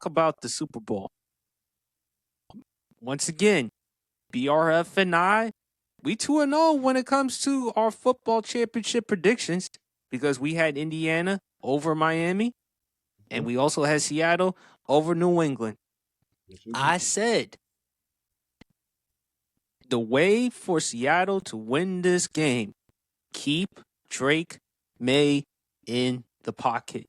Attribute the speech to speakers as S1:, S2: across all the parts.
S1: talk about the Super Bowl. Once again, BRF and I, we 2-0 when it comes to our football championship predictions because we had Indiana over Miami and we also had Seattle over New England. I said the way for Seattle to win this game, keep Drake May in the pocket.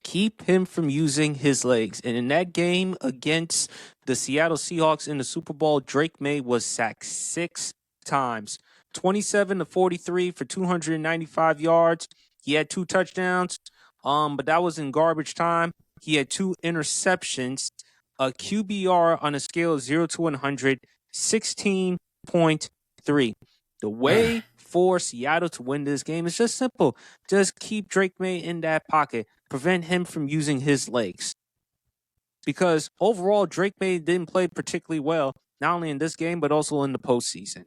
S1: Keep him from using his legs. And in that game against the Seattle Seahawks in the Super Bowl, Drake May was sacked 6 times. 27-43 for 295 yards. He had 2 touchdowns, but that was in garbage time. He had 2 interceptions. A QBR on a scale of 0 to 100, 16.3. The way for Seattle to win this game is just simple. Just keep Drake May in that pocket. Prevent him from using his legs. Because overall, Drake May didn't play particularly well, not only in this game, but also in the postseason.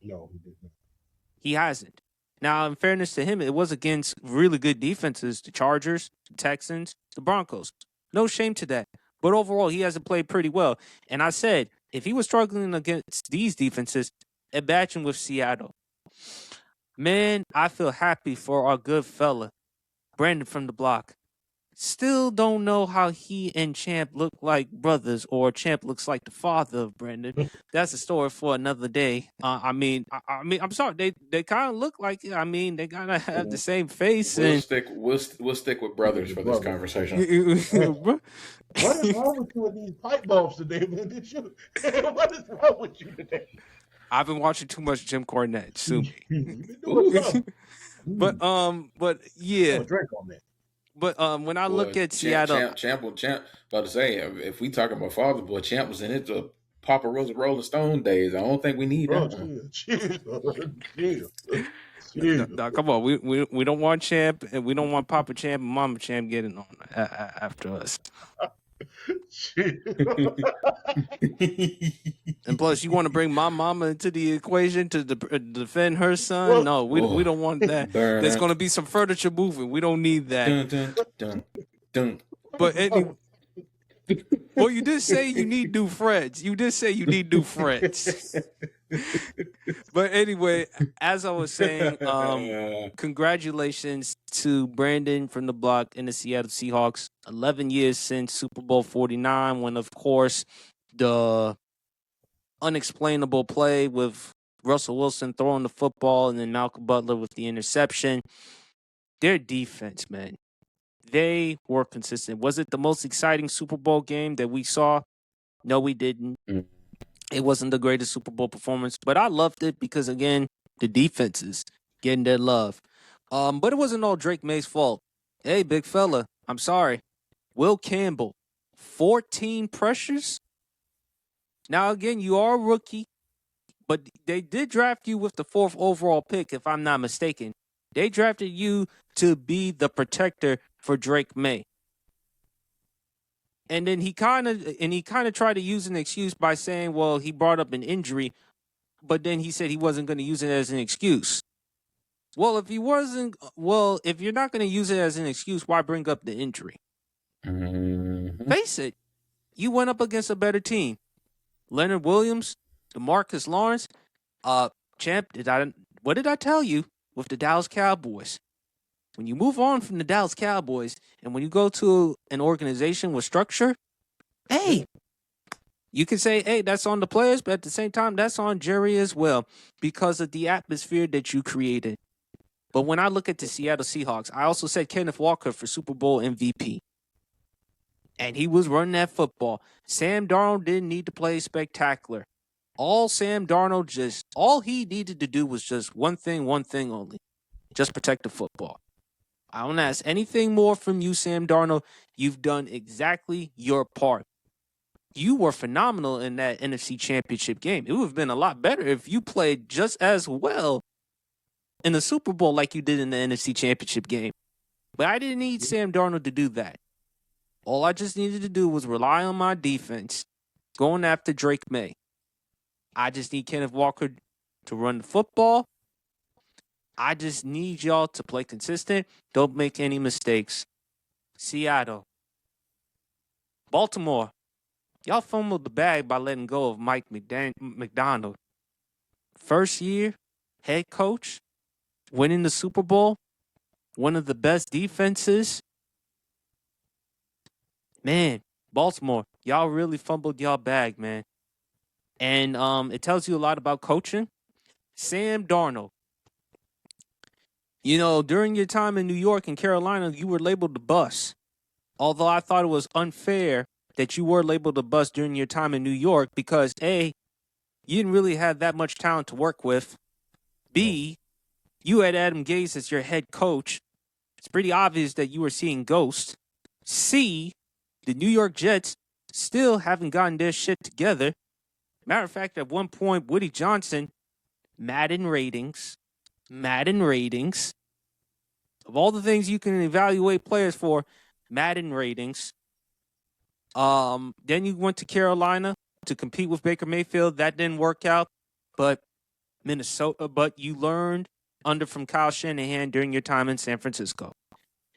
S2: No, he didn't.
S1: He hasn't. Now, in fairness to him, it was against really good defenses, the Chargers, the Texans, the Broncos. No shame to that. But overall, he hasn't played pretty well. And I said, if he was struggling against these defenses, imagine with Seattle. Man, I feel happy for our good fella, Brandon from the block. Still don't know how he and Champ look like brothers, or Champ looks like the father of Brandon. That's a story for another day. I'm sorry, they kind of look like. I mean, they kind of have the same face.
S3: We'll stick with brothers for this conversation.
S2: What is wrong with you with these pipe bombs today, man? What is wrong with you today?
S1: I've been watching too much Jim Cornette. Sue me. But yeah.
S2: Drink on that.
S1: But when I look at Seattle,
S3: Champ, about to say, if we talking about father boy, Champ was in it to Papa Rosa Rolling Stone days. I don't think we need that one.
S1: No, come on, we don't want Champ, and we don't want Papa Champ and Mama Champ getting on after us. And plus, you want to bring my mama into the equation to defend her son? No, we don't want that. There's going to be some furniture moving. We don't need that.
S3: Dun.
S1: But anyway, well, you did say you need new friends. But anyway, as I was saying, congratulations to Brandon from the block and the Seattle Seahawks. 11 years since Super Bowl 49, when, of course, the unexplainable play with Russell Wilson throwing the football and then Malcolm Butler with the interception. Their defense, man, they were consistent. Was it the most exciting Super Bowl game that we saw? No, we didn't. It wasn't the greatest Super Bowl performance, but I loved it because, again, the defense is getting their love. But it wasn't all Drake May's fault. Hey, big fella, I'm sorry. Will Campbell, 14 pressures? Now, again, you are a rookie, but they did draft you with the 4th overall pick, if I'm not mistaken. They drafted you to be the protector for Drake May. And then he kind of tried to use an excuse by saying, well, he brought up an injury, but then he said he wasn't going to use it as an excuse. Well, if you're not going to use it as an excuse, why bring up the injury? Face it, you went up against a better team. Leonard Williams, DeMarcus Lawrence, Champ, what did I tell you with the Dallas Cowboys? When you move on from the Dallas Cowboys and when you go to an organization with structure, hey, you can say, hey, that's on the players, but at the same time, that's on Jerry as well because of the atmosphere that you created. But when I look at the Seattle Seahawks, I also said Kenneth Walker for Super Bowl MVP. And he was running that football. Sam Darnold didn't need to play spectacular. All he needed to do was just one thing only. Just protect the football. I don't ask anything more from you, Sam Darnold. You've done exactly your part. You were phenomenal in that NFC Championship game. It would have been a lot better if you played just as well in the Super Bowl like you did in the NFC Championship game. But I didn't need Sam Darnold to do that. All I just needed to do was rely on my defense, going after Drake May. I just need Kenneth Walker to run the football. I just need y'all to play consistent. Don't make any mistakes. Seattle, Baltimore, y'all fumbled the bag by letting go of Mike McDonald. First year, head coach, winning the Super Bowl, one of the best defenses. Man, Baltimore, y'all really fumbled y'all bag, man. And it tells you a lot about coaching. Sam Darnold. You know, during your time in New York and Carolina, you were labeled the bus. Although I thought it was unfair that you were labeled a bus during your time in New York because A, you didn't really have that much talent to work with. B, you had Adam Gase as your head coach. It's pretty obvious that you were seeing ghosts. C, the New York Jets still haven't gotten their shit together. Matter of fact, at one point, Woody Johnson, Madden ratings. Of all the things you can evaluate players for, Madden ratings. Then you went to Carolina to compete with Baker Mayfield. That didn't work out. But you learned from Kyle Shanahan during your time in San Francisco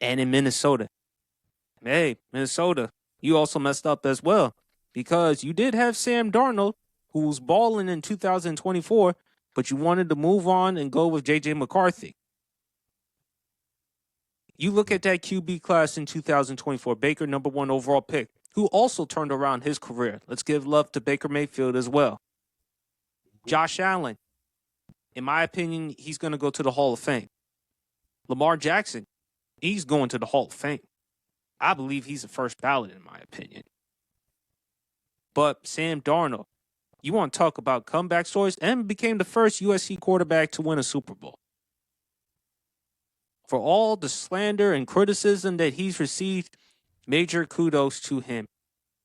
S1: and in Minnesota. Hey, Minnesota, you also messed up as well because you did have Sam Darnold, who was balling in 2024, but you wanted to move on and go with J.J. McCarthy. You look at that QB class in 2024, Baker, number 1 overall pick, who also turned around his career. Let's give love to Baker Mayfield as well. Josh Allen, in my opinion, he's going to go to the Hall of Fame. Lamar Jackson, he's going to the Hall of Fame. I believe he's the first ballot, in my opinion. But Sam Darnold, you want to talk about comeback stories, and became the first USC quarterback to win a Super Bowl. For all the slander and criticism that he's received, major kudos to him.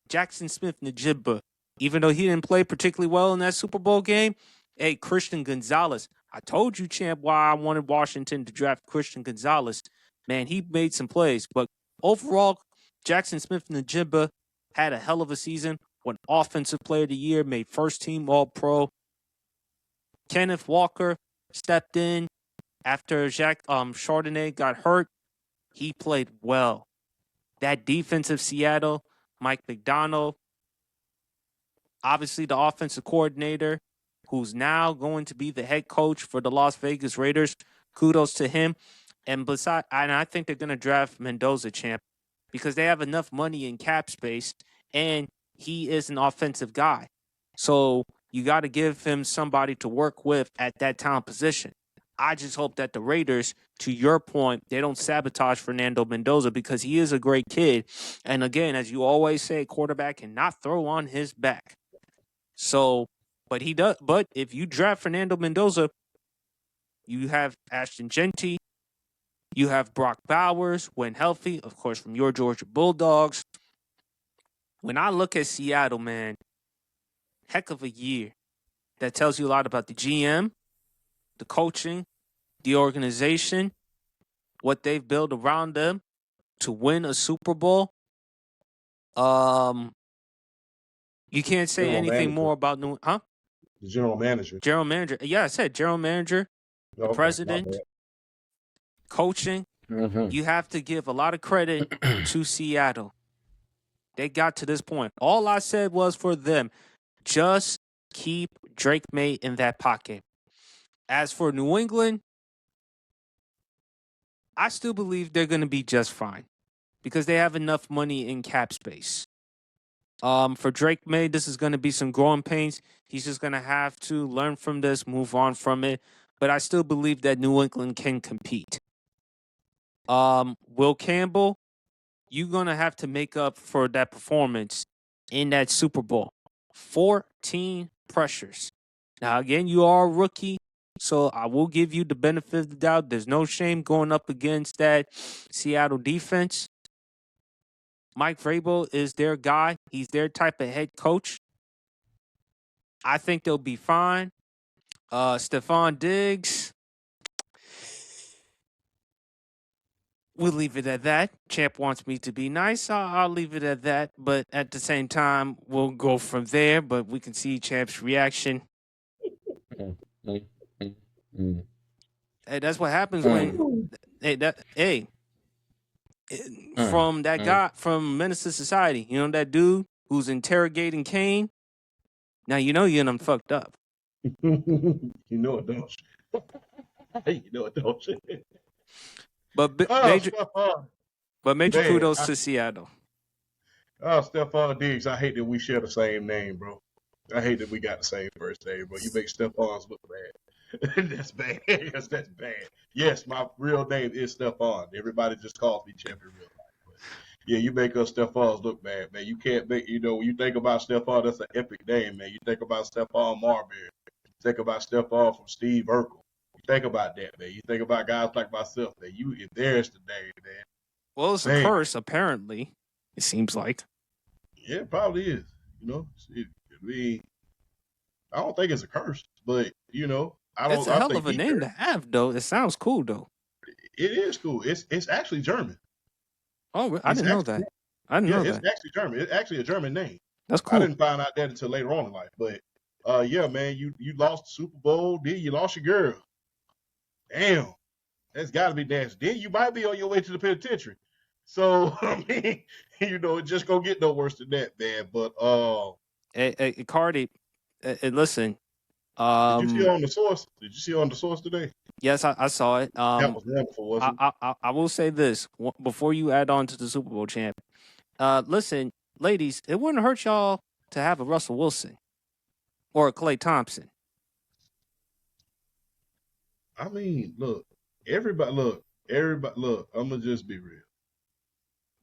S1: Jackson Smith-Njigba, even though he didn't play particularly well in that Super Bowl game, hey, Christian Gonzalez, I told you, champ, why I wanted Washington to draft Christian Gonzalez. Man, he made some plays, but overall, Jackson Smith-Njigba had a hell of a season, won Offensive Player of the Year, made first team All-Pro. Kenneth Walker stepped in after Jacques Chardonnay got hurt. He played well. That defense of Seattle, Mike McDonald, obviously the offensive coordinator, who's now going to be the head coach for the Las Vegas Raiders. Kudos to him. And I think they're going to draft Mendoza, champ, because they have enough money in cap space, and he is an offensive guy. So you got to give him somebody to work with at that talent position. I just hope that the Raiders, to your point, they don't sabotage Fernando Mendoza because he is a great kid. And again, as you always say, quarterback cannot throw on his back. So, but he does. But if you draft Fernando Mendoza, you have Ashton Genty, you have Brock Bowers when healthy, of course, from your Georgia Bulldogs. When I look at Seattle, man, heck of a year. That tells you a lot about the GM, the coaching, the organization, what they've built around them to win a Super Bowl. You can't say
S2: General
S1: anything
S2: manager.
S1: more about
S2: The general manager.
S1: General manager. Yeah, I said general manager, the president, coaching.
S3: Mm-hmm.
S1: You have to give a lot of credit to Seattle. They got to this point. All I said was for them, just keep Drake May in that pocket. As for New England, I still believe they're going to be just fine because they have enough money in cap space. For Drake May, this is going to be some growing pains. He's just going to have to learn from this, move on from it. But I still believe that New England can compete. Will Campbell, you're going to have to make up for that performance in that Super Bowl. 14 pressures. Now, again, you are a rookie, so I will give you the benefit of the doubt. There's no shame going up against that Seattle defense. Mike Vrabel is their guy. He's their type of head coach. I think they'll be fine. Stephon Diggs, we'll leave it at that. Champ wants me to be nice. I'll leave it at that. But at the same time, we'll go from there. But we can see Champ's reaction. Hey, that's what happens when. Hey, from that guy from Menace to Society. You know that dude who's interrogating Kane? Now you know you done fucked up.
S2: You know it, don't you? You know it, don't you?
S1: But major kudos to Seattle.
S2: Oh, Stephon Diggs, I hate that we share the same name, bro. I hate that we got the same first name, bro. You make Stephon's look bad. That's bad. That's bad. Yes, my real name is Stephon. Everybody just calls me Champ in real life. But yeah, you make us Stephon's look bad, man. You can't make, when you think about Stephon, that's an epic name, man. You think about Stephon Marbury. You think about Stephon from Steve Urkel. You think about that, man. You think about guys like myself, man. You embarrassed today, man.
S1: Well, it's a curse, apparently. It seems like.
S2: Yeah, it probably is. I don't think it's a curse, but I don't.
S1: It's a hell of a name to have, though. It sounds cool, though.
S2: It is cool. It's actually German.
S1: Oh, I didn't know that.
S2: It's actually German. It's actually a German name.
S1: That's cool.
S2: I didn't find out that until later on in life. But yeah, man, you lost the Super Bowl. Then you lost your girl. Damn, that's got to be nasty. Then you might be on your way to the penitentiary. So I mean, it just gonna get no worse than that, man. But
S1: hey, Cardi, listen.
S2: Did you see on the source? Did you see on the source today?
S1: Yes, I saw it.
S2: That was wonderful, wasn't it?
S1: I will say this before you add on to the Super Bowl champ. Listen, ladies, it wouldn't hurt y'all to have a Russell Wilson or a Klay Thompson.
S2: I mean, look, everybody, I'm gonna just be real.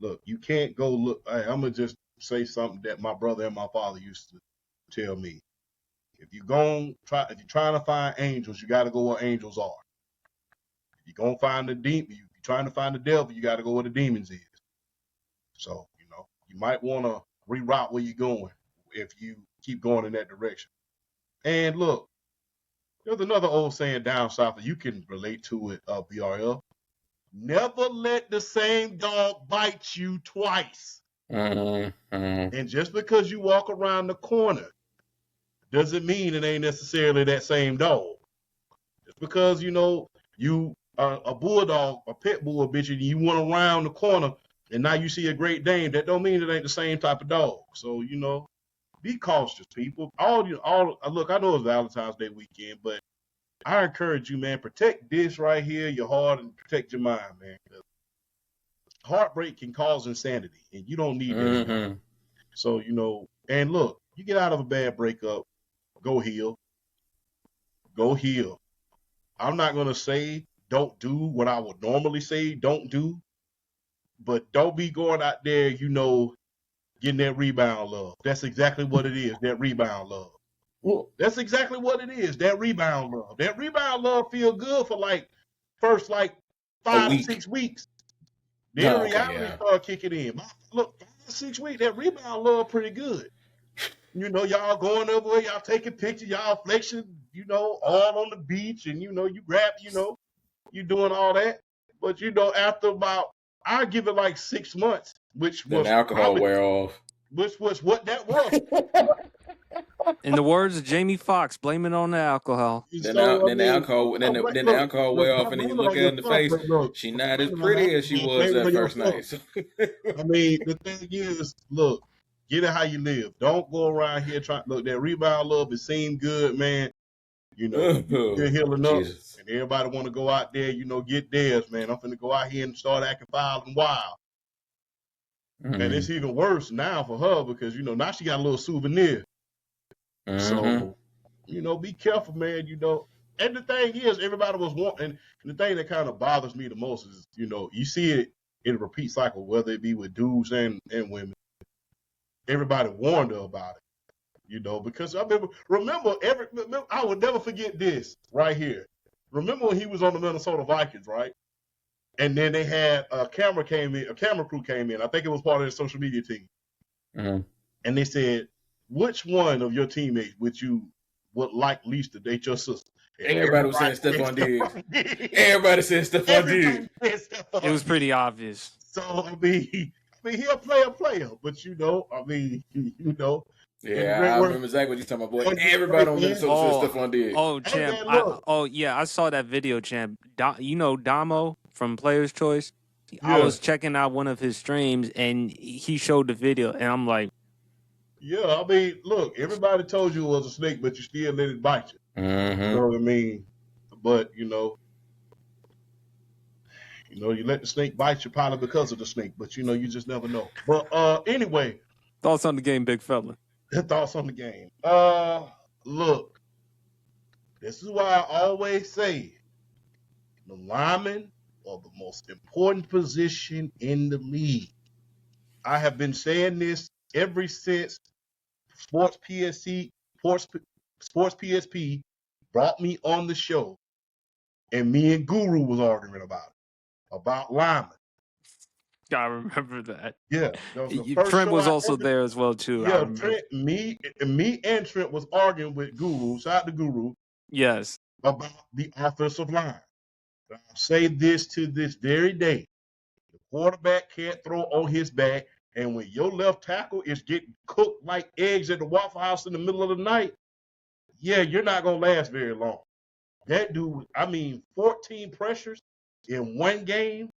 S2: Look, you can't go look. I'm gonna just say something that my brother and my father used to tell me. If you're trying to find angels, you got to go where angels are. If you're gonna find the demon, if you're trying to find the devil, you got to go where the demons is. So you might want to reroute where you're going if you keep going in that direction. And look, there's another old saying down south that you can relate to it, BRL. Never let the same dog bite you twice. And just because you walk around the corner doesn't mean it ain't necessarily that same dog. Just because, you are a bulldog, a pit bull bitch, and you went around the corner and now you see a Great Dane, that don't mean it ain't the same type of dog. So, be cautious, people. Look, I know it's Valentine's Day weekend, but I encourage you, man, protect this right here, your heart, and protect your mind, man. Heartbreak can cause insanity, and you don't need that. So, and look, you get out of a bad breakup, go heal. Go heal. I'm not going to say don't do what I would normally say don't do, but don't be going out there, getting that rebound love. That's exactly what it is, that rebound love. Well, that's exactly what it is, that rebound love. That rebound love feel good for first 5 to 6 weeks. Then reality start kicking in. Look, 5 to 6 weeks, that rebound love pretty good. Y'all going over there, y'all taking pictures, y'all flexing, all on the beach, and you grab, you doing all that. But after about, I give it 6 months, which was
S3: the alcohol wear off.
S2: Which was what that was.
S1: In the words of Jamie Foxx, blame it on the alcohol.
S3: Then the alcohol wear off, and then you look at her in the face. She not as pretty as she was that first night.
S2: I mean, the thing is, look, get it how you live. Don't go around here trying. Look, that rebound love, it seemed good, man. You're healing up, and everybody want to go out there, get theirs, man. I'm finna go out here and start acting wild and wild. And it's even worse now for her because, now she got a little souvenir. So, be careful, man, And the thing is, everybody was wanting, and the thing that kind of bothers me the most is, you see it in a repeat cycle, whether it be with dudes and women. Everybody warned her about it, because I remember, I would never forget this right here. Remember when he was on the Minnesota Vikings, right? And then they had a camera crew came in. I think it was part of their social media team. And they said, which one of your teammates would like least to date your sister?
S3: Everybody was saying Stephon Diggs. Everybody said Stephon Diggs.
S1: It was pretty obvious.
S2: So, I mean, he'll play a player, but
S3: Yeah, I remember exactly what you're talking about, boy. Everybody on Minnesota said Stephon Diggs.
S1: Oh, champ. I saw that video, champ. Damo from Player's Choice. I
S2: Yeah,
S1: was checking out one of his streams and he showed the video, and I'm like,
S2: yeah. I mean, look, everybody told you it was a snake, but you still let it bite you. You know
S3: Mm-hmm.
S2: what I mean? But you let the snake bite you probably because of the snake, but you just never know. But anyway,
S1: thoughts on the game, big fella?
S2: thoughts on the game. Look, this is why I always say the linemen are the most important position in the league. I have been saying this ever since Sports PSC, Sports PSP brought me on the show, and me and Guru was arguing about linemen.
S1: I remember that.
S2: Yeah, that was the first
S1: Trent
S2: show
S1: was
S2: I
S1: also
S2: ever.
S1: there as well too. I
S2: Yeah,
S1: remember.
S2: Trent, me and Trent was arguing with Guru, shout out to Guru,
S1: Yes,
S2: about the offensive line. I'll say this to this very day. The quarterback can't throw on his back, and when your left tackle is getting cooked like eggs at the Waffle House in the middle of the night, yeah, you're not going to last very long. That dude, 14 pressures in one game,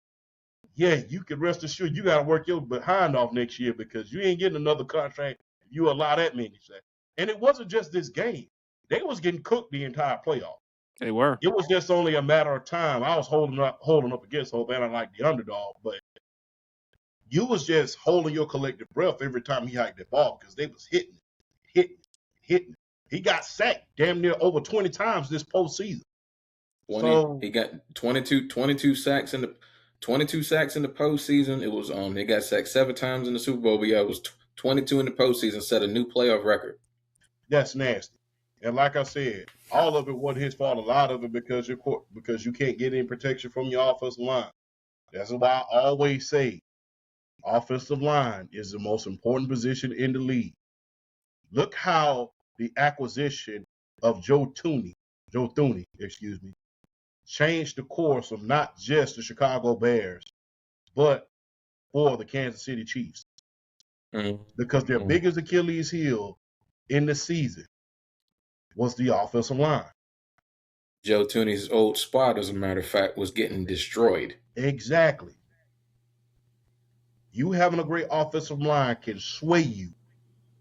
S2: yeah, you can rest assured you got to work your behind off next year because you ain't getting another contract if you allow that many sacks. And it wasn't just this game. They was getting cooked the entire playoff.
S1: they were.
S2: It was just only a matter of time. I was holding up against Hope, and I like the underdog, but you was just holding your collective breath every time he hiked that ball because they was hitting. He got sacked damn near over 20 times this postseason.
S3: He got 22 sacks in the 22 sacks in the postseason. It was he got sacked 7 times in the Super Bowl, but yeah, it was 22 in the postseason, set a new playoff record.
S2: That's nasty. And like I said, all of it wasn't his fault. A lot of it because you can't get any protection from your offensive line. That's why I always say offensive line is the most important position in the league. Look how the acquisition of Joe Thuney, changed the course of not just the Chicago Bears, but for the Kansas City Chiefs.
S3: Mm-hmm.
S2: Because their biggest Achilles heel in the season was the offensive line.
S3: Joe Thuney's old spot, as a matter of fact, was getting destroyed.
S2: Exactly. You having a great offensive line can sway you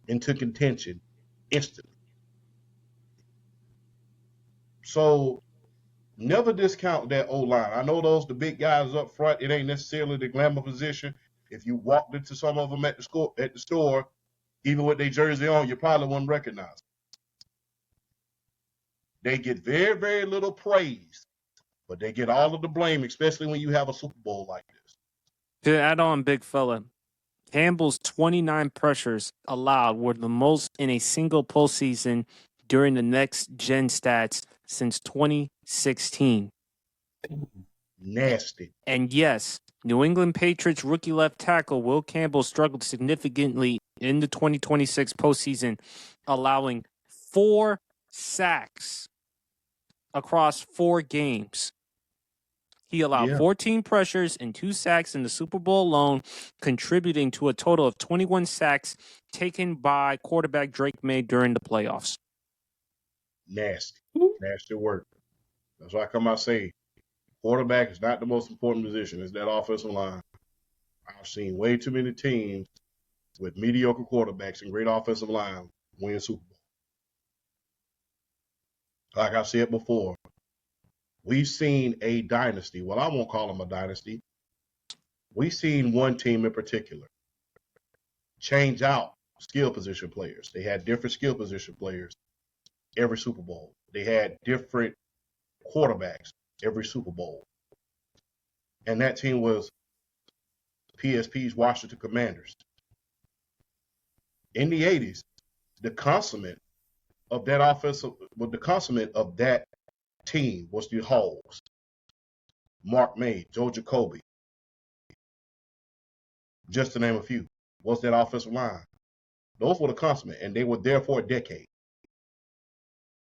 S2: into contention instantly. So never discount that O-line. I know the big guys up front, it ain't necessarily the glamour position. If you walked into some of them at the store, even with their jersey on, you probably wouldn't recognize them. They get very, very little praise, but they get all of the blame, especially when you have a Super Bowl like this.
S1: To add on, big fella, Campbell's 29 pressures allowed were the most in a single postseason during the next gen stats since 2016.
S2: Nasty.
S1: And yes, New England Patriots rookie left tackle Will Campbell struggled significantly in the 2026 postseason, allowing 4 sacks across 4 games. He allowed 14 pressures and 2 sacks in the Super Bowl alone, contributing to a total of 21 sacks taken by quarterback Drake May during the playoffs.
S2: Nasty. Nasty work. That's why I come out say quarterback is not the most important position. It's that offensive line. I've seen way too many teams with mediocre quarterbacks and great offensive line win Super Bowl. Like I said before, we've seen a dynasty. Well, I won't call them a dynasty. We've seen one team in particular change out skill position players. They had different skill position players every Super Bowl. They had different quarterbacks every Super Bowl. And that team was PSP's Washington Commanders. In the 80s, the consummate of that team was the Hogs. Mark May, Joe Jacoby, just to name a few, was that offensive line. Those were the consummate, and they were there for a decade.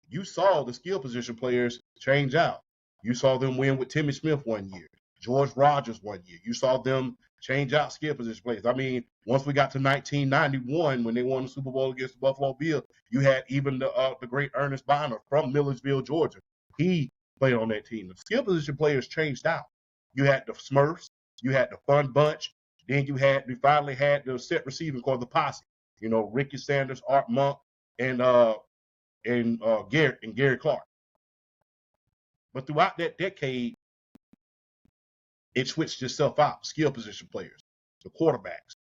S2: You saw the skill position players change out. You saw them win with Timmy Smith one year, George Rogers one year. You saw them change out skill position players. I mean, once we got to 1991, when they won the Super Bowl against the Buffalo Bills, you had even the great Ernest Bonner from Millersville, Georgia. He played on that team. The skill position players changed out. You had the Smurfs, You had the fun bunch. Then you finally had the set receiving called the posse. Ricky Sanders, Art Monk, and Gary Clark. But throughout that decade, it switched itself out. Skill position players, the quarterbacks.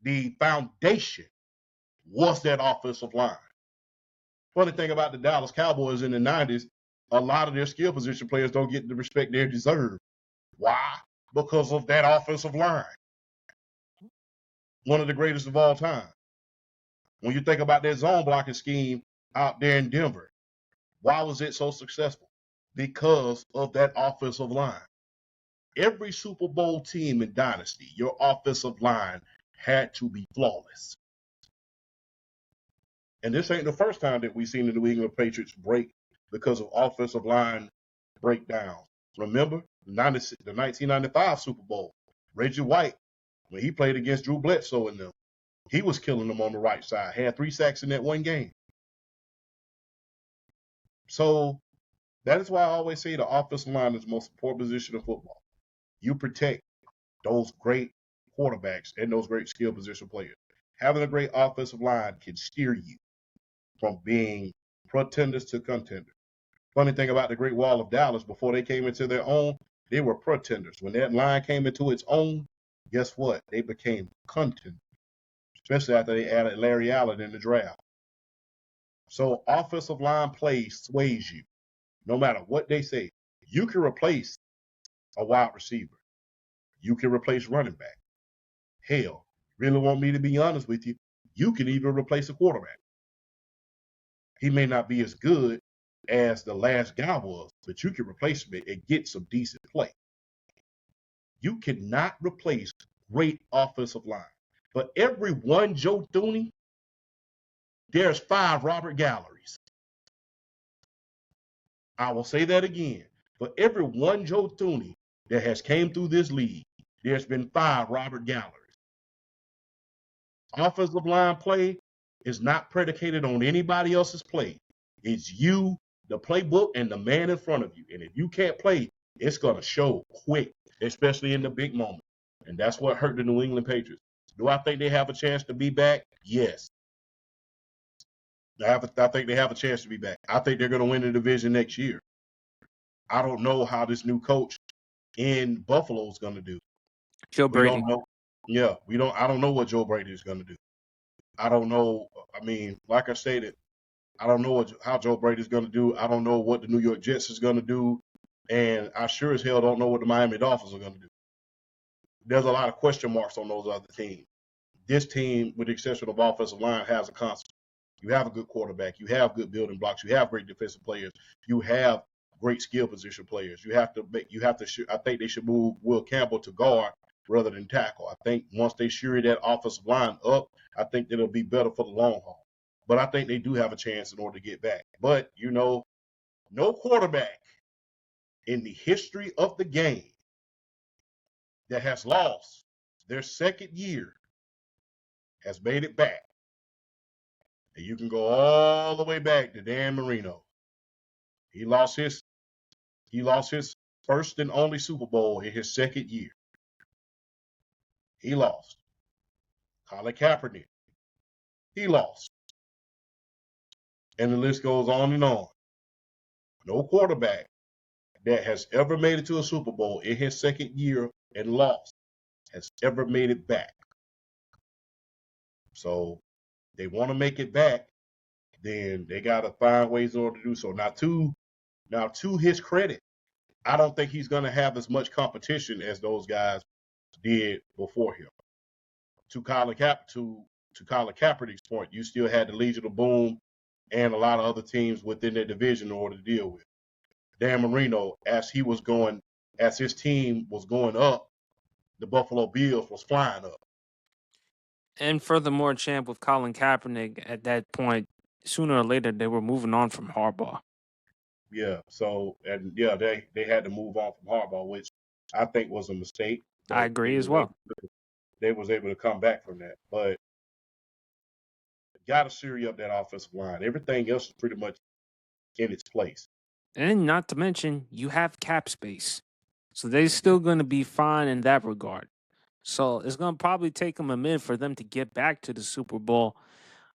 S2: The foundation was that offensive line. Funny thing about the Dallas Cowboys in the 90s, a lot of their skill position players don't get the respect they deserve. Why? Because of that offensive line. One of the greatest of all time. When you think about that zone blocking scheme out there in Denver, why was it so successful? Because of that offensive line. Every Super Bowl team in Dynasty, your offensive line had to be flawless. And this ain't the first time that we've seen the New England Patriots break because of offensive line breakdowns. Remember the 1995 Super Bowl, Reggie White, when he played against Drew Bledsoe and them, he was killing them on the right side, had 3 sacks in that one game. So that is why I always say the offensive line is the most important position in football. You protect those great quarterbacks and those great skill position players. Having a great offensive line can steer you from being pretenders to contenders. Funny thing about the Great Wall of Dallas, before they came into their own, they were pretenders. When that line came into its own, guess what? They became contenders, especially after they added Larry Allen in the draft. So offensive line play sways you. No matter what they say, you can replace a wide receiver. You can replace running back. Hell, really want me to be honest with you, you can even replace a quarterback. He may not be as good as the last guy was, but you can replace him and get some decent play. You cannot replace great offensive line. For every one Joe Thuney, there's 5 Robert Galleries. I will say that again. For every one Joe Thuney that has came through this league, there's been 5 Robert Galleries. Offensive line play is not predicated on anybody else's play. It's you, the playbook, and the man in front of you. And if you can't play, it's going to show quick, especially in the big moment. And that's what hurt the New England Patriots. Do I think they have a chance to be back? Yes. I think they have a chance to be back. I think they're going to win the division next year. I don't know how this new coach in Buffalo is going to do.
S1: Joe Brady.
S2: We don't know. Yeah, I don't know what Joe Brady is going to do. I don't know. I mean, like I stated, I don't know how Joe Brady is going to do. I don't know what the New York Jets is going to do. And I sure as hell don't know what the Miami Dolphins are going to do. There's a lot of question marks on those other teams. This team, with the exception of offensive line, has a constant. You have a good quarterback. You have good building blocks. You have great defensive players. You have great skill position players. I think they should move Will Campbell to guard rather than tackle. I think once they shore that offensive line up, I think it'll be better for the long haul. But I think they do have a chance in order to get back. But, no quarterback in the history of the game that has lost their second year has made it back. And you can go all the way back to Dan Marino. He lost his first and only Super Bowl in his second year. He lost. Colin Kaepernick. He lost. And the list goes on and on. No quarterback that has ever made it to a Super Bowl in his second year and lost has ever made it back. So they want to make it back, then they got to find ways in order to do so. Now, to his credit, I don't think he's going to have as much competition as those guys did before him. To Colin Kaepernick's point, you still had the Legion of Boom and a lot of other teams within their division in order to deal with. Dan Marino, as his team was going up, the Buffalo Bills was flying up.
S1: And furthermore, champ, with Colin Kaepernick at that point, sooner or later they were moving on from Harbaugh.
S2: Yeah. So, and yeah, they had to move on from Harbaugh, which I think was a mistake.
S1: I agree as well.
S2: They was able to come back from that, but got to serie up that offensive line. Everything else is pretty much in its place.
S1: And not to mention, you have cap space. So they're still going to be fine in that regard. So it's going to probably take them a minute for them to get back to the Super Bowl.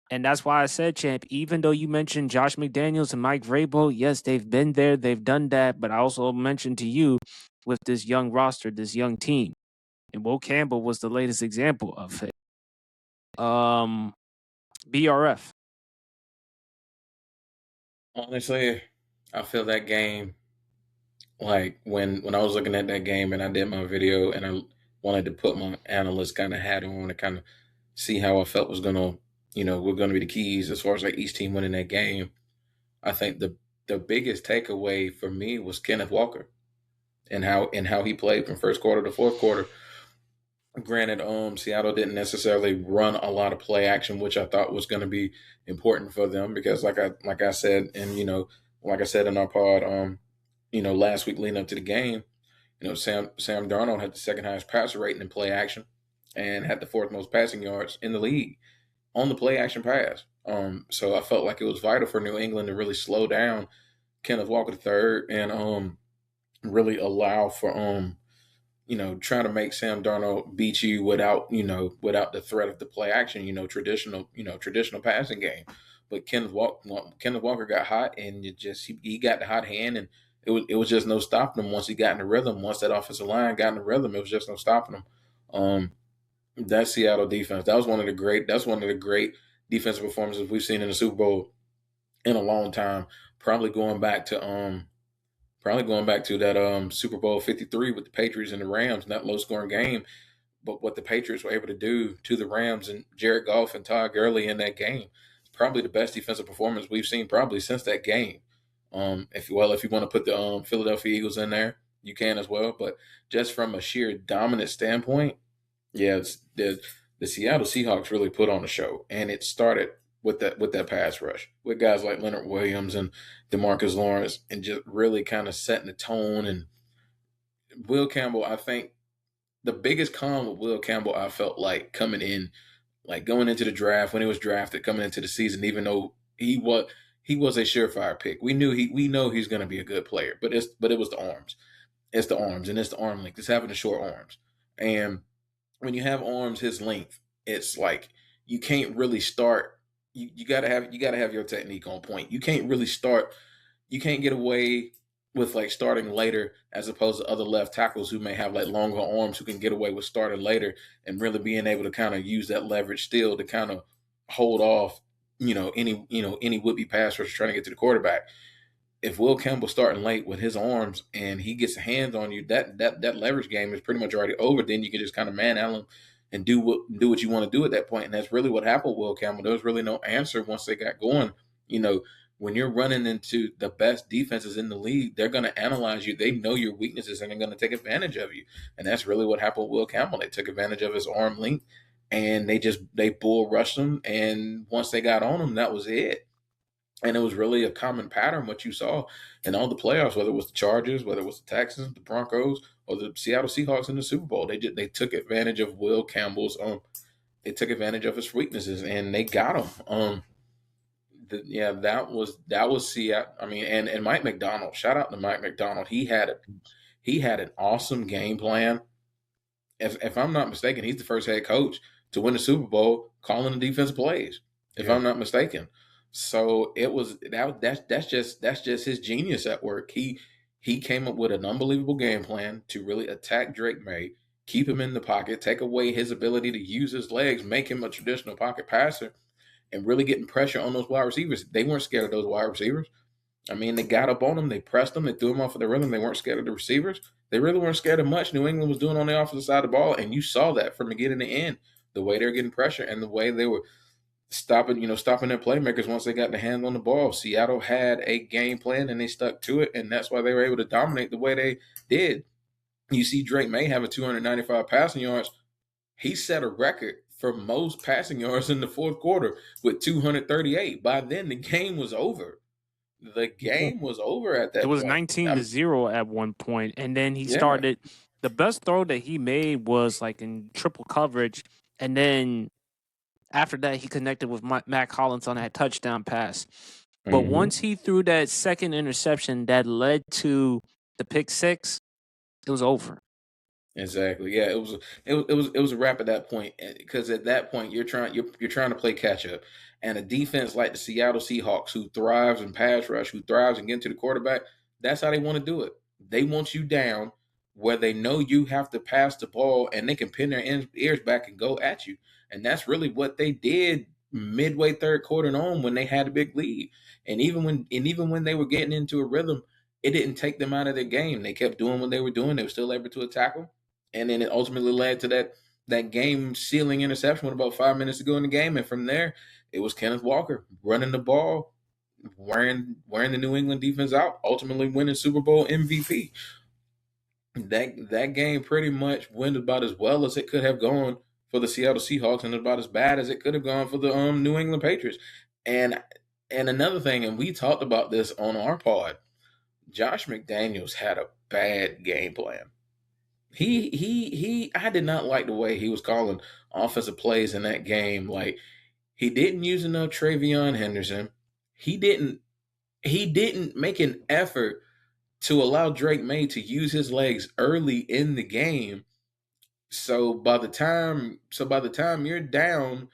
S1: And that's why I said, champ, even though you mentioned Josh McDaniels and Mike Vrabel, yes, they've been there, they've done that. But I also mentioned to you with this young roster, this young team. And Will Campbell was the latest example of it. BRF.
S3: Honestly, I feel that game like when I was looking at that game and I did my video and I wanted to put my analyst kind of hat on to kind of see how I felt was gonna, were gonna be the keys as far as like each team winning that game. I think the biggest takeaway for me was Kenneth Walker and how he played from first quarter to fourth quarter. Granted, Seattle didn't necessarily run a lot of play action, which I thought was going to be important for them because, like I said, and like I said in our pod, last week leading up to the game, Sam Darnold had the second highest passer rating in play action, and had the fourth most passing yards in the league on the play action pass. So I felt like it was vital for New England to really slow down Kenneth Walker III and really allow for trying to make Sam Darnold beat you without the threat of the play action, traditional passing game. But Kenneth Walker got hot, and he got the hot hand, and it was just no stopping him once he got in the rhythm. Once that offensive line got in the rhythm, it was just no stopping him. That Seattle defense, that's one of the great defensive performances we've seen in the Super Bowl in a long time. Probably going back to that Super Bowl 53 with the Patriots and the Rams in that low scoring game. But what the Patriots were able to do to the Rams and Jared Goff and Todd Gurley in that game, probably the best defensive performance we've seen probably since that game. If you want to put the Philadelphia Eagles in there, you can as well. But just from a sheer dominant standpoint, yeah, the Seattle Seahawks really put on a show, and it started with that pass rush with guys like Leonard Williams and DeMarcus Lawrence, and just really kind of setting the tone. And Will Campbell, I think the biggest con with Will Campbell, I felt like going into the draft when he was drafted, coming into the season, even though he was a surefire pick, we know he's going to be a good player, but it was the arms. It's the arms, and it's the arm length. It's having the short arms, and when you have arms his length, it's like you can't really start. You gotta have your technique on point. You can't really start. You can't get away with like starting later as opposed to other left tackles who may have like longer arms who can get away with starting later and really being able to kind of use that leverage still to kind of hold off any would-be pass rush trying to get to the quarterback. If Will Campbell starting late with his arms and he gets hands on you, that leverage game is pretty much already over. Then you can just kind of manhandle him and do what you want to do at that point. And that's really what happened with Will Campbell. There was really no answer once they got going. When you're running into the best defenses in the league, they're going to analyze you. They know your weaknesses and they're going to take advantage of you. And that's really what happened with Will Campbell. They took advantage of his arm length and they bull rushed him. And once they got on him, that was it. And it was really a common pattern what you saw in all the playoffs, whether it was the Chargers, whether it was the Texans, the Broncos, or the Seattle Seahawks in the Super Bowl. They took advantage of Will Campbell's they took advantage of his weaknesses and they got him. That was Seattle. I mean, and Mike McDonald. Shout out to Mike McDonald. He had an awesome game plan. If I'm not mistaken, he's the first head coach to win the Super Bowl calling the defensive plays. If I'm not mistaken. So it was that's just his genius at work. He came up with an unbelievable game plan to really attack Drake May, keep him in the pocket, take away his ability to use his legs, make him a traditional pocket passer, and really getting pressure on those wide receivers. They weren't scared of those wide receivers. I mean, they got up on them, they pressed them, they threw them off of the rhythm. They weren't scared of the receivers. They really weren't scared of much New England was doing on the offensive side of the ball, and you saw that from beginning to end. The way they're getting pressure and the way they were stopping their playmakers once they got the hand on the ball. Seattle had a game plan and they stuck to it, and that's why they were able to dominate the way they did. You see Drake May having 295 passing yards. He set a record for most passing yards in the fourth quarter with 238. By then, the game was over. The game was over at that point.
S1: It was 19-0 at one point, and then he started. The best throw that he made was like in triple coverage, and then after that, he connected with Matt Collins on that touchdown pass. But once he threw that second interception that led to the pick six, it was over.
S3: Exactly. Yeah, it was a wrap at that point because at that point you're trying to play catch up, and a defense like the Seattle Seahawks who thrives in pass rush, who thrives in getting to the quarterback, that's how they want to do it. They want you down where they know you have to pass the ball, and they can pin their ears back and go at you, and that's really what they did midway third quarter and on when they had a big lead, and even when they were getting into a rhythm, it didn't take them out of their game. They kept doing what they were doing. They were still able to attack them, and then it ultimately led to that game sealing interception with about 5 minutes to go in the game. And from there, it was Kenneth Walker running the ball, wearing the New England defense out, ultimately winning Super Bowl MVP. That game pretty much went about as well as it could have gone for the Seattle Seahawks, and about as bad as it could have gone for the New England Patriots. And another thing, and we talked about this on our pod, Josh McDaniels had a bad game plan. I did not like the way he was calling offensive plays in that game. Like, he didn't use enough Travion Henderson. He didn't make an effort to allow Drake May to use his legs early in the game. So by the time you're down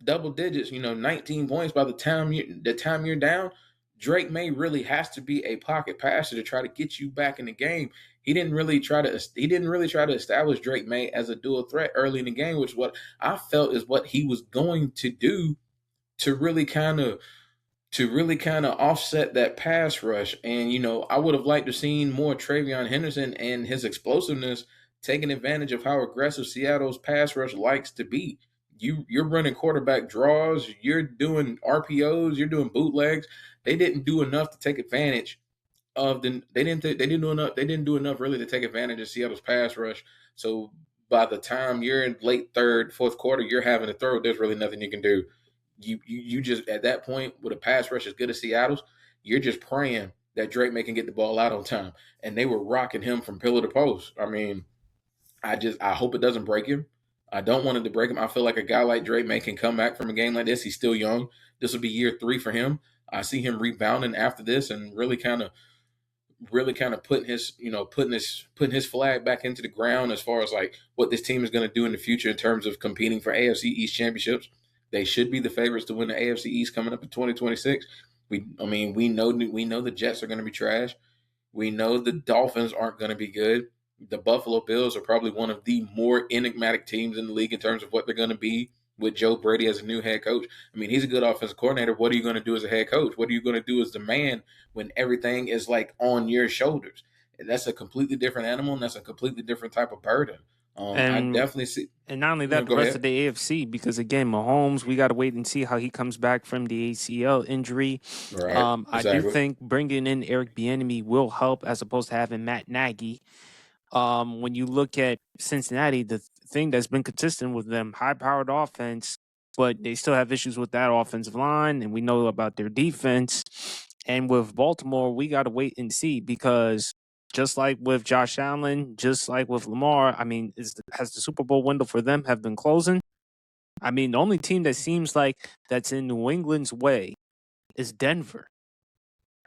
S3: double digits, 19 points, by the time you're down, Drake May really has to be a pocket passer to try to get you back in the game. He didn't really try to establish Drake May as a dual threat early in the game, which what I felt is what he was going to do to really kind of offset that pass rush. And I would have liked to seen more Travion Henderson and his explosiveness taking advantage of how aggressive Seattle's pass rush likes to be. You're running quarterback draws, you're doing RPOs, you're doing bootlegs. They didn't do enough to take advantage of the they didn't do enough really to take advantage of Seattle's pass rush. So by the time you're in late third, fourth quarter, you're having to throw. There's really nothing you can do. You just at that point with a pass rush as good as Seattle's, you're just praying that Drake May can get the ball out on time. And they were rocking him from pillar to post. I mean, I hope it doesn't break him. I don't want it to break him. I feel like a guy like Drake May can come back from a game like this. He's still young. This will be year 3 for him. I see him rebounding after this and really kind of putting his flag back into the ground as far as like what this team is going to do in the future in terms of competing for AFC East championships. They should be the favorites to win the AFC East coming up in 2026. We know the Jets are going to be trash. We know the Dolphins aren't going to be good. The Buffalo Bills are probably one of the more enigmatic teams in the league in terms of what they're going to be with Joe Brady as a new head coach. I mean, he's a good offensive coordinator. What are you going to do as a head coach? What are you going to do as the man when everything is like on your shoulders? That's a completely different animal, and that's a completely different type of burden. I
S1: And
S3: definitely see.
S1: and not only that, the
S3: Go
S1: rest of
S3: ahead.
S1: the AFC, because again, Mahomes, we got to wait and see how he comes back from the ACL injury.
S3: Right.
S1: I do
S3: Exactly.
S1: think bringing in Eric Bieniemy will help as opposed to having Matt Nagy. When you look at Cincinnati, the thing that's been consistent with them, high-powered offense, but they still have issues with that offensive line, and we know about their defense. And with Baltimore, we got to wait and see because just like with Josh Allen, just like with Lamar, I mean, has the Super Bowl window for them have been closing? I mean, the only team that seems like that's in New England's way is Denver.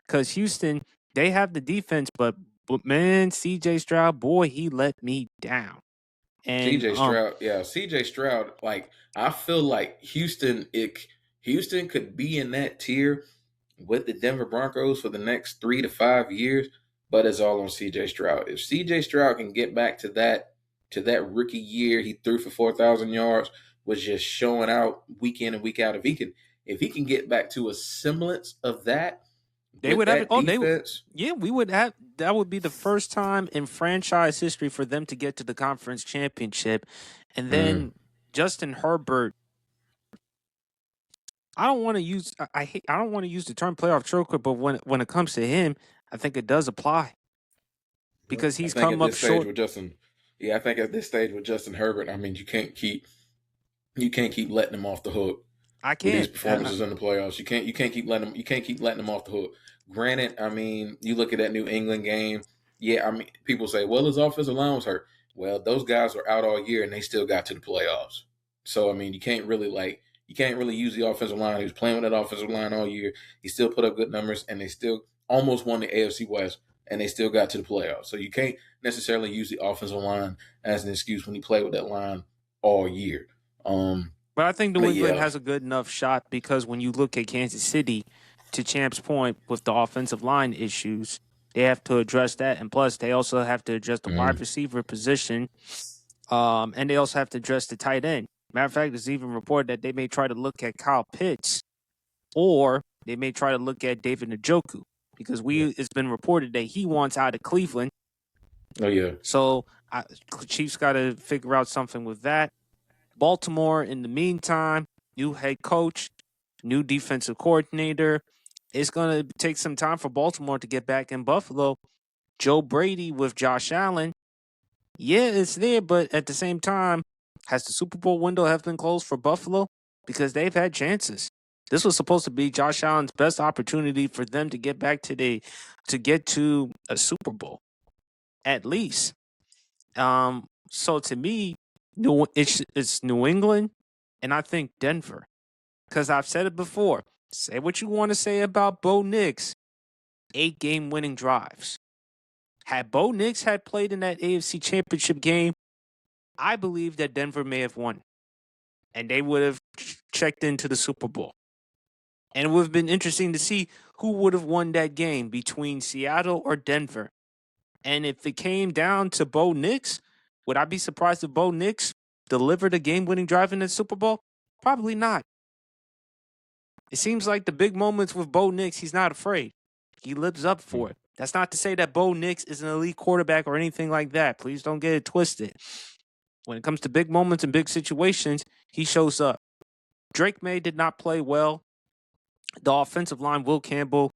S1: Because Houston, they have the defense, but man, CJ Stroud, boy, he let me down. And
S3: CJ Stroud, yeah, CJ Stroud. Like, I feel like Houston could be in that tier with the Denver Broncos for the next 3 to 5 years, but it's all on CJ Stroud. If CJ Stroud can get back to that rookie year he threw for 4,000 yards, was just showing out week in and week out. If he can get back to a semblance of that
S1: they
S3: with
S1: would have
S3: that
S1: oh they
S3: defense,
S1: yeah, we would have that would be the first time in franchise history for them to get to the conference championship. And
S3: mm,
S1: then Justin Herbert, I don't want to use I don't want to use the term playoff choker, but when it comes to him, I think it does apply because
S3: I
S1: he's
S3: think
S1: come
S3: at
S1: up
S3: this stage
S1: short.
S3: with Justin, yeah, I think at this stage with Justin Herbert, I mean, you can't keep letting him off the hook
S1: I
S3: with these
S1: can't.
S3: performances in the playoffs. You can't keep letting him off the hook. Granted, I mean, you look at that New England game. Yeah, I mean, people say, well, his offensive line was hurt. Well, those guys were out all year and they still got to the playoffs. So I mean, you can't really use the offensive line. He was playing with that offensive line all year. He still put up good numbers, and they still almost won the AFC West, and they still got to the playoffs. So you can't. necessarily use the offensive line as an excuse when he played with that line all year.
S1: But I think New
S3: But
S1: England
S3: yeah,
S1: has a good enough shot because when you look at Kansas City, to Champ's point, with the offensive line issues, they have to address that. And plus, they also have to address the wide
S3: mm,
S1: receiver position. And they also have to address the tight end. Matter of fact, it's even reported that they may try to look at Kyle Pitts or they may try to look at David Njoku because
S2: Yeah.
S1: it's been reported that he wants out of Cleveland.
S3: oh yeah,
S1: So Chiefs got to figure out something with that. Baltimore, in the meantime, new head coach, new defensive coordinator. It's going to take some time for Baltimore to get back in Buffalo. Joe Brady with Josh Allen. Yeah, it's there, but at the same time, has the Super Bowl window have been closed for Buffalo? Because they've had chances. This was supposed to be Josh Allen's best opportunity for them to get back to get to a Super Bowl, at least. So to me, it's New England, and I think Denver, because I've said it before. Say what you want to say about Bo Nix, 8-game winning drives. Had Bo Nix had played in that AFC Championship game, I believe that Denver may have won, and they would have checked into the Super Bowl. And it would have been interesting to see who would have won that game between Seattle or Denver. And if it came down to Bo Nix, would I be surprised if Bo Nix delivered a game-winning drive in the Super Bowl? Probably not. It seems like the big moments with Bo Nix, he's not afraid. He lives up for it. That's not to say that Bo Nix is an elite quarterback or anything like that. Please don't get it twisted. When it comes to big moments and big situations, he shows up. Drake May did not play well. The offensive line, Will Campbell.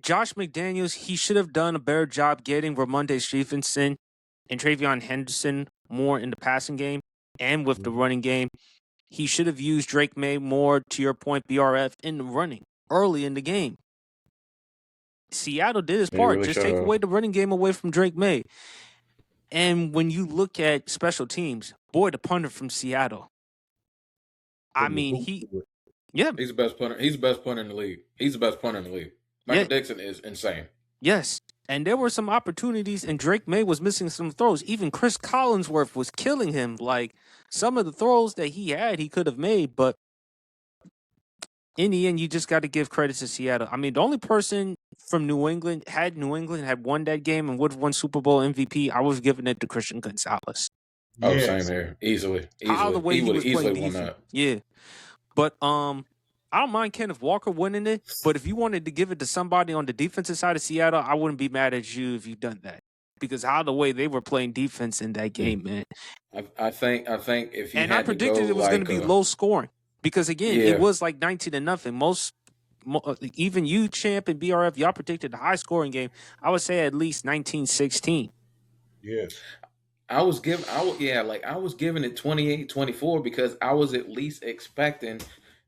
S1: Josh McDaniels, he should have done a better job getting Ramondre Stevenson and Travion Henderson more in the passing game and with the running game. He should have used Drake May more, to your point, BRF, in the running early in the game. Seattle did his
S3: they
S1: part.
S3: really
S1: Just
S3: should
S1: take
S3: have.
S1: away the running game away from Drake May. And when you look at special teams, boy, the punter from Seattle. I mean, yeah,
S3: He's the best punter. He's the best punter in the league. He's the best punter in the league.
S1: yeah,
S3: Michael Dixon is insane.
S1: yes. And there were some opportunities, and Drake May was missing some throws. Even Chris Collinsworth was killing him. Like, some of the throws that he had, he could have made, but in the end, you just got to give credit to Seattle. I mean, the only person from New England had won that game and would have won Super Bowl MVP, I was giving it to Christian Gonzalez.
S3: Oh, same
S2: Yes.
S3: here. Easily.
S1: How the way
S3: He
S1: he
S3: would have
S1: was playing
S3: easily won
S1: defense.
S3: that.
S1: Yeah. But I don't mind Kenneth Walker winning it, but if you wanted to give it to somebody on the defensive side of Seattle, I wouldn't be mad at you if you done that. Because how the way they were playing defense in that game, man.
S3: I think if you
S1: And I
S3: had to go
S1: predicted it was going to be low scoring. Because again, it
S3: yeah,
S1: was like 19-0. Even you, Champ, and BRF, y'all predicted a high scoring game. I would say at least 19-16.
S2: Yes.
S3: I was giving it 28-24 because I was at least expecting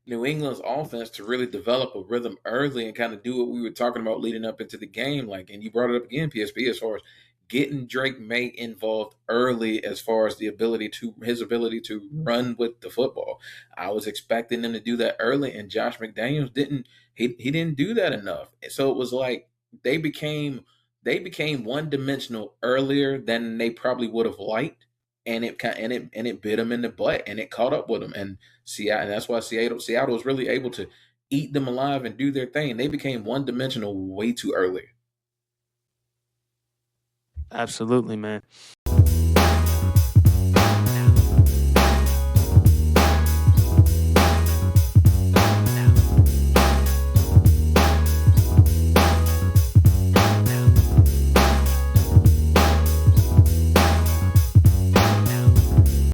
S3: New England's offense to really develop a rhythm early and kind of do what we were talking about leading up into the game. Like, and you brought it up again, PSP, as far as getting Drake May involved early as far as his ability to run with the football. I was expecting them to do that early, and Josh McDaniels he didn't do that enough. So it was like they became one dimensional earlier than they probably would have liked, and it bit them in the butt, and it caught up with them. And Seattle, and that's why Seattle was really able to eat them alive and do their thing. They became one dimensional way too early.
S1: Absolutely, man.